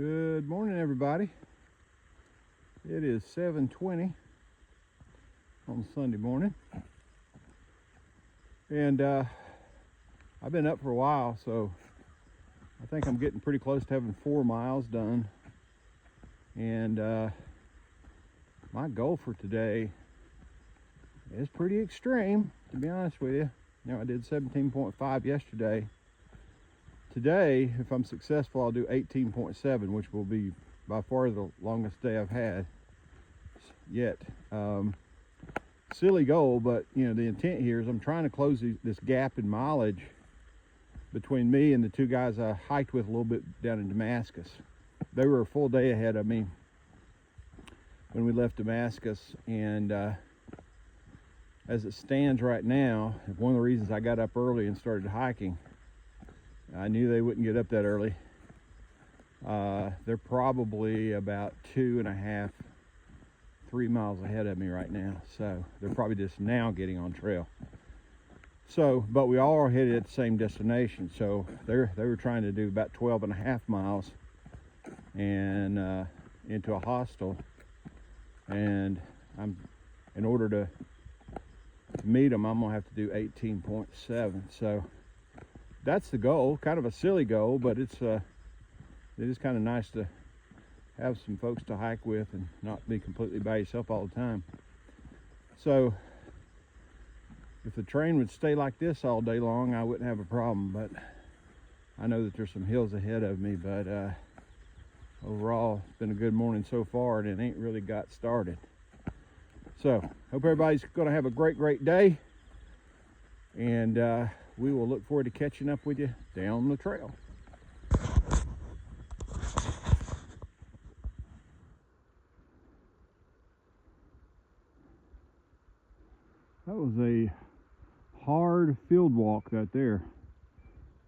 Good morning, everybody. It is 7:20 on Sunday morning, and I've been up for a while, so I think I'm getting pretty close to having 4 miles done. And my goal for today is pretty extreme, to be honest with you. You know, I did 17.5 yesterday. Today, if I'm successful, I'll do 18.7, which will be by far the longest day I've had yet. Silly goal, but you know, the intent here is I'm trying to close this gap in mileage between me and the two guys I hiked with a little bit down in Damascus. They were a full day ahead of me when we left Damascus, and as it stands right now, one of the reasons I got up early and started hiking, I knew they wouldn't get up that early. They're probably about 2.5, 3 miles ahead of me right now. So they're probably just now getting on trail. So, but we all are headed at the same destination. So they were trying to do about 12.5 miles and into a hostel. And in order to meet them, I'm gonna have to do 18.7. So that's the goal. Kind of a silly goal, but it is kind of nice to have some folks to hike with and not be completely by yourself all the time. So if the train would stay like this all day long, I wouldn't have a problem, but I know that there's some hills ahead of me. But overall, it's been a good morning so far, and it ain't really got started. So hope everybody's gonna have a great day, and we will look forward to catching up with you down the trail. That was a hard field walk right there.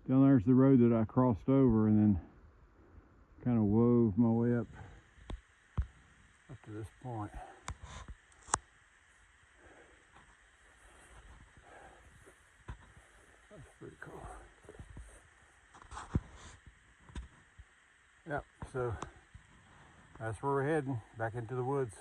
Down there's the road that I crossed over, and then kind of wove my way up to this point. That's pretty cool. Yep, so that's where we're heading, back into the woods.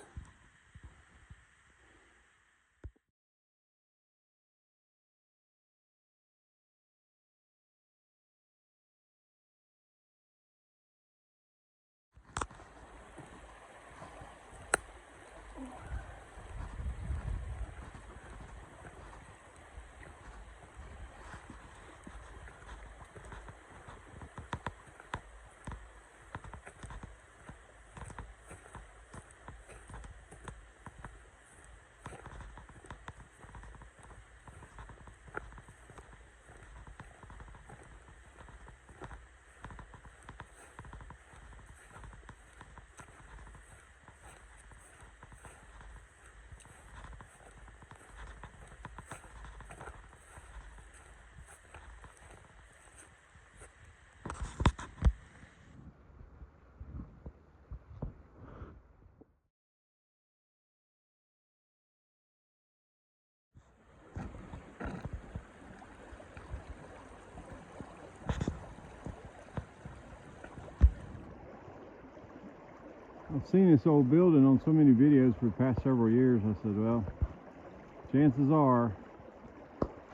I've seen this old building on so many videos for the past several years. I said, well, chances are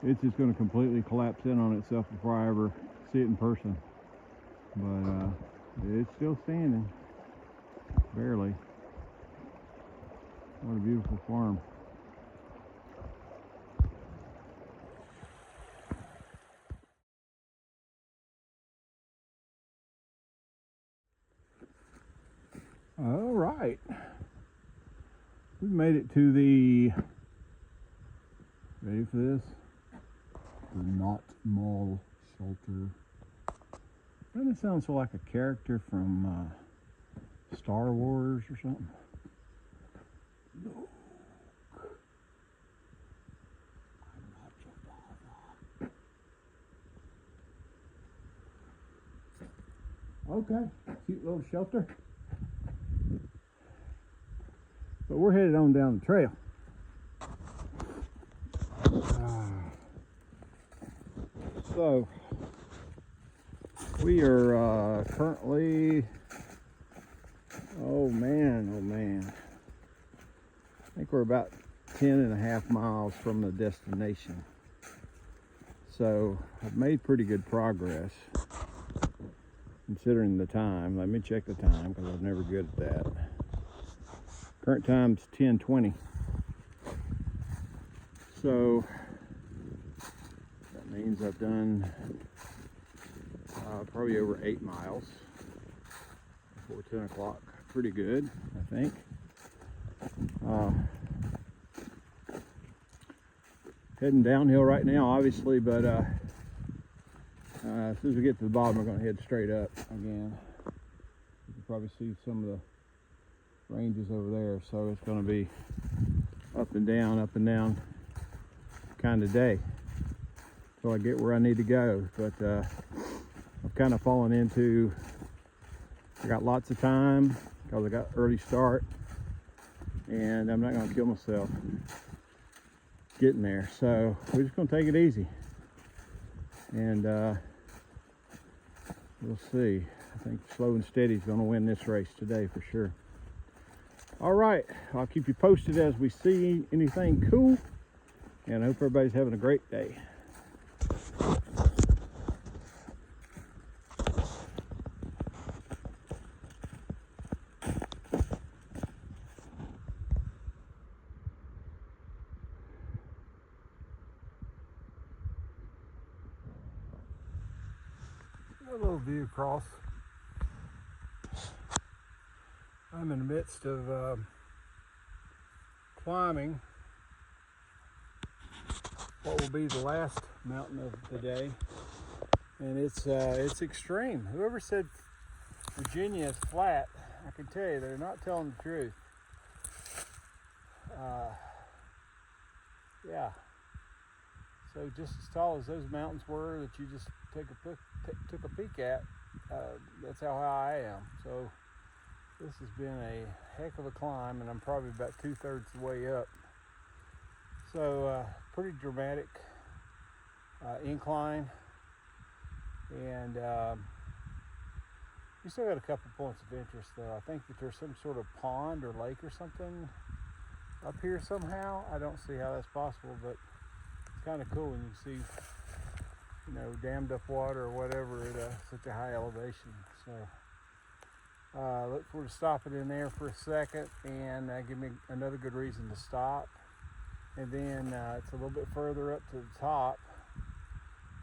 it's just going to completely collapse in on itself before I ever see it in person. But it's still standing, barely. What a beautiful farm. All right, we made it to the, ready for this? The Not Mall Shelter. Doesn't it sound so like a character from Star Wars or something? Luke, I'm not your father. Okay, cute little shelter. But we're headed on down the trail. So we are currently Oh man, oh man. I think we're about 10.5 miles from the destination. So I've made pretty good progress considering the time. Let me check the time because I'm never good at that. Current time's 10:20. So that means I've done probably over 8 miles before 10 o'clock. Pretty good, I think. Heading downhill right now, obviously, but as soon as we get to the bottom, we're going to head straight up again. You can probably see some of the ranges over there, so it's going to be up and down kind of day until I get where I need to go. But I've kind of fallen into, I got lots of time because I got early start, and I'm not going to kill myself getting there. So we're just going to take it easy, and we'll see. I think slow and steady is going to win this race today for sure. All right, I'll keep you posted as we see anything cool, and I hope everybody's having a great day. A little view across. I'm in the midst of climbing what will be the last mountain of the day, and it's extreme. Whoever said Virginia is flat, I can tell you they're not telling the truth. Yeah. So just as tall as those mountains were that you just took a peek at, that's how high I am. So this has been a heck of a climb, and I'm probably about 2/3 the way up. So pretty dramatic incline, and we still got a couple points of interest though. I think that there's some sort of pond or lake or something up here somehow. I don't see how that's possible, but it's kind of cool when you see, you know, dammed up water or whatever at such a high elevation. So look forward to stopping in there for a second, and give me another good reason to stop. And then it's a little bit further up to the top,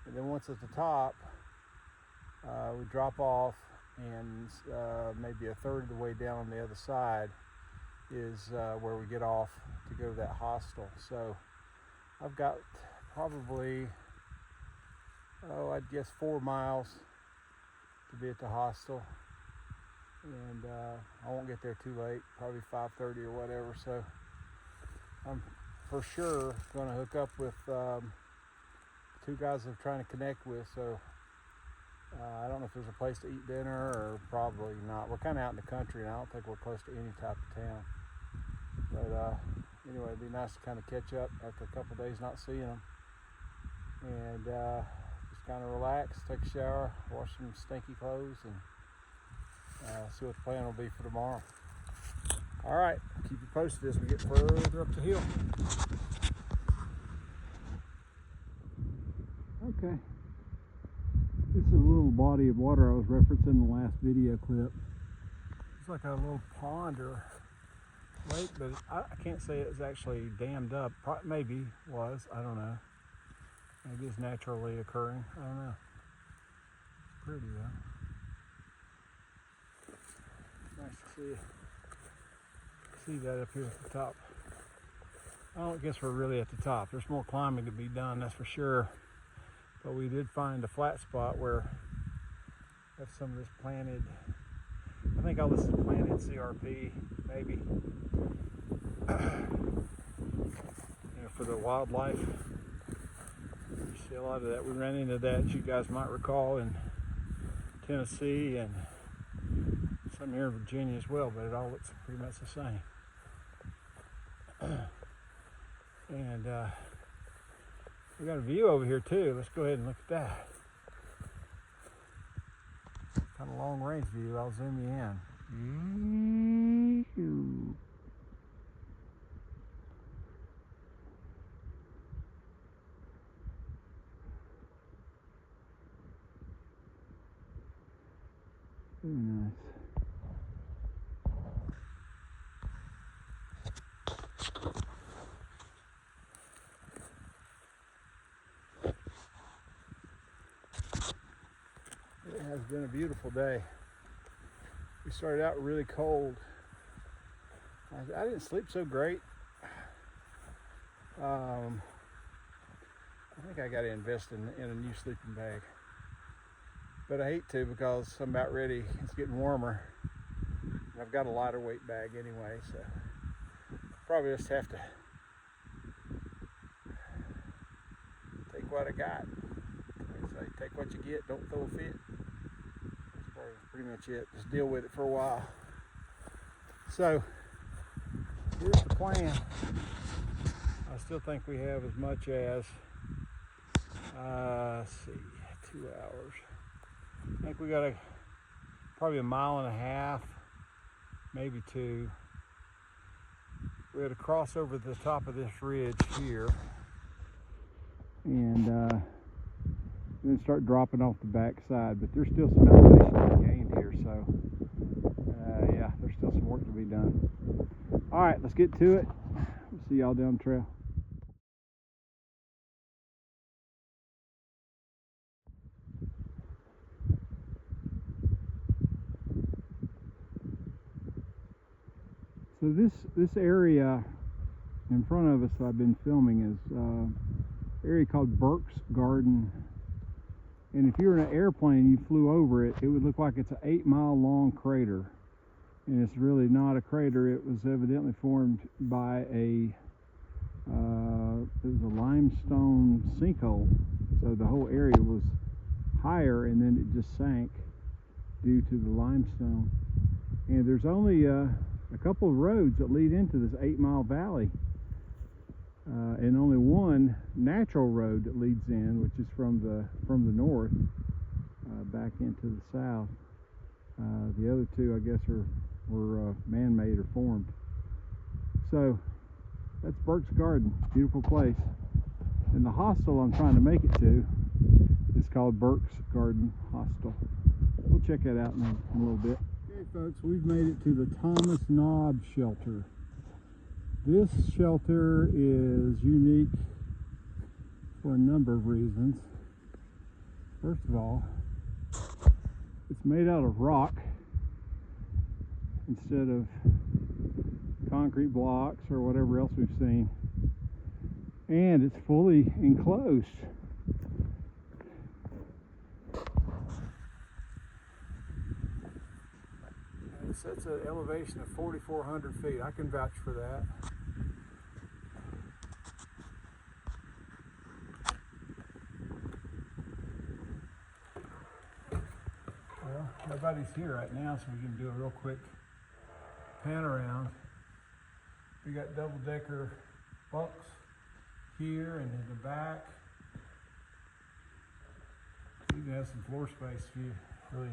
and then once at the top, we drop off, and maybe 1/3 of the way down on the other side is where we get off to go to that hostel. So I've got probably, I'd guess 4 miles to be at the hostel, and I won't get there too late, probably 5:30 or whatever. So I'm for sure going to hook up with 2 guys I'm trying to connect with. So I don't know if there's a place to eat dinner, or probably not. We're kind of out in the country, and I don't think we're close to any type of town. But anyway, it'd be nice to kind of catch up after a couple days not seeing them, and just kind of relax, take a shower, wash some stinky clothes, and see what the plan will be for tomorrow. All right, keep you posted as we get further up the hill. Okay, this is a little body of water I was referencing in the last video clip. It's like a little pond or lake, but I can't say it's actually dammed up. Maybe was, I don't know. Maybe it's naturally occurring, I don't know. It's pretty though. Nice to see that up here at the top. I don't guess we're really at the top. There's more climbing to be done, that's for sure. But we did find a flat spot where that's some of this planted. I think all this is planted CRP, maybe. You know, for the wildlife. You see a lot of that. We ran into that, as you guys might recall, in Tennessee and some here in Virginia as well, but it all looks pretty much the same. And we got a view over here too. Let's go ahead and look at that. Kind of long range view. I'll zoom you in. Very nice. It has been a beautiful day. We started out really cold. I didn't sleep so great. I think I got to invest in a new sleeping bag. But I hate to because I'm about ready. It's getting warmer. And I've got a lighter weight bag anyway, so probably just have to take what I got. Like I say, take what you get, don't throw a fit. That's pretty much it. Just deal with it for a while. So here's the plan. I still think we have as much as, let's see, 2 hours. I think we got probably 1.5 miles, maybe 2. We had to cross over the top of this ridge here and then start dropping off the back side, but there's still some elevation to be gained here, so yeah, there's still some work to be done. All right, let's get to it. We'll see y'all down the trail. So this area in front of us that I've been filming is an area called Burkes Garden. And if you were in an airplane and you flew over it, it would look like it's an 8-mile long crater. And it's really not a crater. It was evidently formed by it was a limestone sinkhole. So the whole area was higher and then it just sank due to the limestone. And there's only a couple of roads that lead into this 8-mile valley. And only one natural road that leads in, which is from the north back into the south. The other two, I guess, were man-made or formed. So that's Burkes Garden, beautiful place. And the hostel I'm trying to make it to is called Burkes Garden Hostel. We'll check that out in a little bit. Okay, folks, we've made it to the Thomas Knob Shelter. This shelter is unique for a number of reasons. First of all, it's made out of rock instead of concrete blocks or whatever else we've seen. And it's fully enclosed. And it sets an elevation of 4,400 feet. I can vouch for that. Well, nobody's here right now, so we can do a real quick pan around. We got double-decker bunks here and in the back. You can have some floor space if you really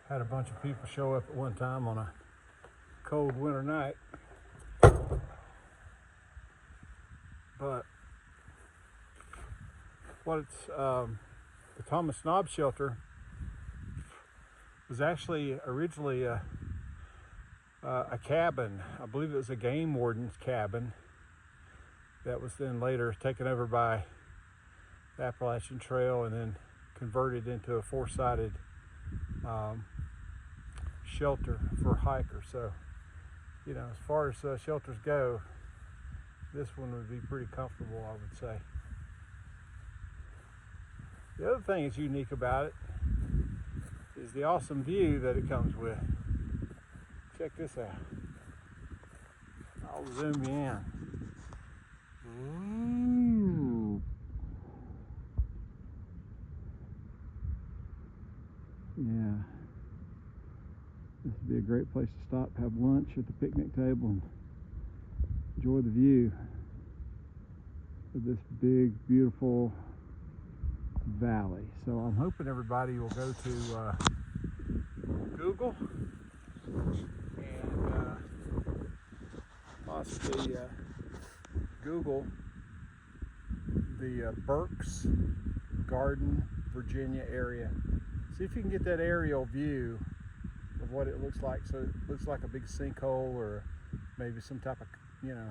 had a bunch of people show up at one time on a cold winter night. But what it's the Thomas Knob Shelter was actually originally a cabin. I believe it was a game warden's cabin that was then later taken over by the Appalachian Trail and then converted into a 4-sided shelter for hikers. So, you know, as far as shelters go, this one would be pretty comfortable, I would say. The other thing that's unique about it is the awesome view that it comes with. Check this out. I'll zoom you in. Yeah. This would be a great place to stop, have lunch at the picnic table, and enjoy the view of this big, beautiful valley. So I'm hoping everybody will go to Google possibly Google the Burkes Garden, Virginia area. See if you can get that aerial view of what it looks like. So it looks like a big sinkhole, or maybe some type of, you know,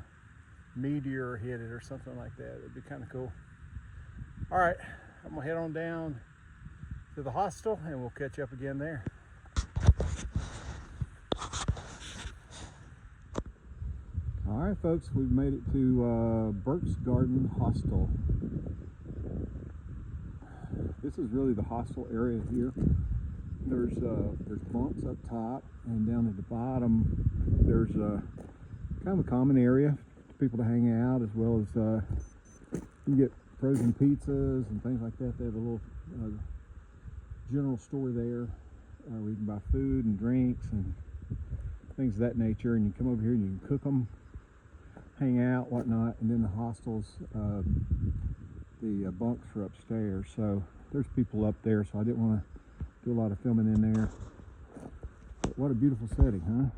meteor hit it or something like that. It'd be kind of cool. All right, I'm gonna head on down to the hostel and we'll catch up again there. All right, folks, we've made it to Burkes Garden Hostel. This is really the hostel area here. There's bunks up top, and down at the bottom there's kind of a common area for people to hang out, as well as you can get frozen pizzas and things like that. They have a little general store there where you can buy food and drinks and things of that nature, and you come over here and you can cook them, hang out, whatnot. And then the hostels, the bunks are upstairs, so there's people up there, so I didn't want to do a lot of filming in there. But what a beautiful setting, huh?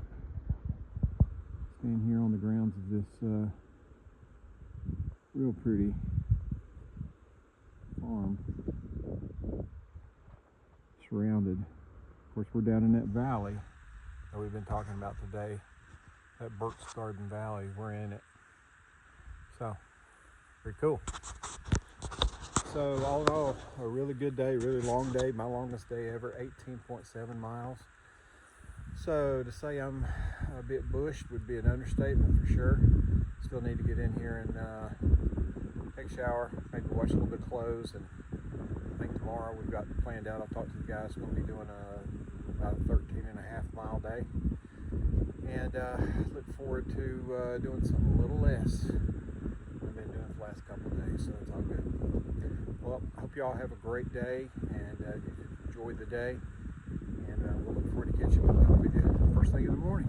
Staying here on the grounds of this real pretty farm, surrounded. Of course, we're down in that valley that we've been talking about today, that Burkes Garden Valley. We're in it. So, pretty cool. So all in all, a really good day, really long day, my longest day ever, 18.7 miles. So to say I'm a bit bushed would be an understatement for sure. Still need to get in here and take a shower, maybe wash a little bit of clothes, and I think tomorrow we've got planned out. I've talked to the guys, going to be doing about a 13.5 mile day, and look forward to doing something a little less than I've been doing the last couple of days, so it's all good. Well, I hope you all have a great day, and enjoy the day, and we'll look forward to catching up with you first thing in the morning.